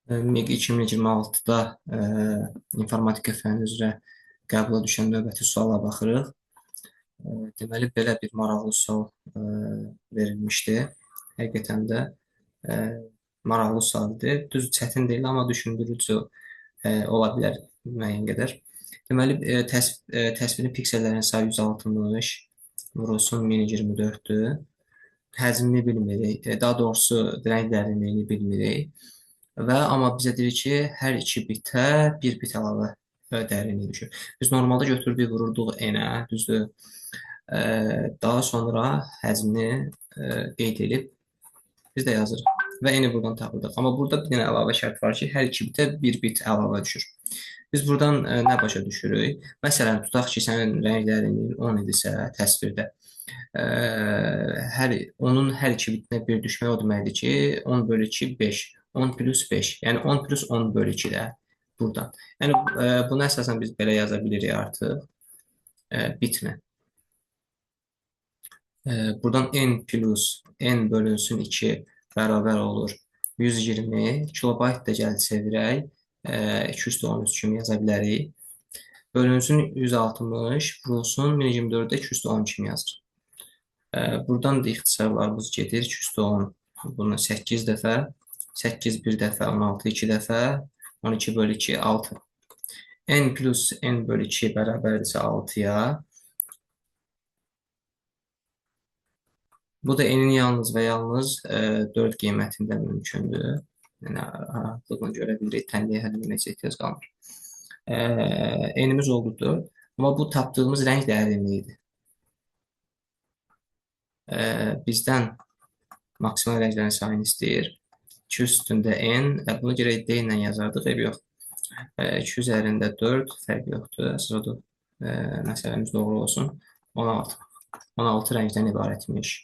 MİQ 2026-da informatika fənni üzrə qəbula düşən növbəti suala baxırıq. Deməli, belə bir maraqlı sual verilmişdi. Həqiqətən də e, maraqlı sualdır. Düz çətin deyil, amma düşündürücü ola bilər müəyyən qədər. Deməli, təsvirin piksellərin sayı 160 vurulsun 1024-dür. Həcmini bilmirik. Daha doğrusu rəng dərinliyini bilmirik. Və amma bizə deyir ki, hər iki bitə bir bit əlavə dərinliyi düşür. Biz normalda götürdük, vururduq n-ə, düzdür? Daha sonra həzmini qeyd edib biz də yazırıq və n-i buradan tapırdıq. Amma burada bir dənə əlavə şərt var ki, hər iki bitə bir bit əlavə düşür. Biz buradan nə başa düşürük? Məsələn, tutaq ki, sənin rəng dərinliyin 10 idisə təsvirdə. Onun hər iki bitinə bir düşmək o deməkdir ki, 10 bölü 2 5. 10 plus 5. Yəni 10 plus 10 bölü 2 də buradan. Yəni buna əsasən biz belə yaza bilirik artıq. Bitmə. Buradan n plus n bölünsün 2 bərabər olur 120 kilobayt da gəldi çevirək. 213 kimi yaza bilərik. Bölünsün 160 vurulsun 1024-də 210 kimi yazır. Buradan da ixtisarlarımız gedir. 210 bunu 8 dəfə, 8 bir dəfə, 16 2 dəfə, 12 bölü 2 6. N plus n bölü 2 bərabərdirsə 6-ya. Bu da n-in yalnız və yalnız 4 qiymətində mümkündür. Yəni, rahatlığına görə bilirik, tənliyə həll edəcək ehtiyac qalmır. N-imiz oldudur. Amma bu tapdığımız rəng dərinliyidir. Bizdən maksimal rənglərin sayını istəyir. 2 üstündə n, buna görə d ilə yazardıq, ev yox. 2 üzərində 4, fərq yoxdur. Əsas odur, məsələmiz doğru olsun. 16. 16 rəngdən ibarətmiş.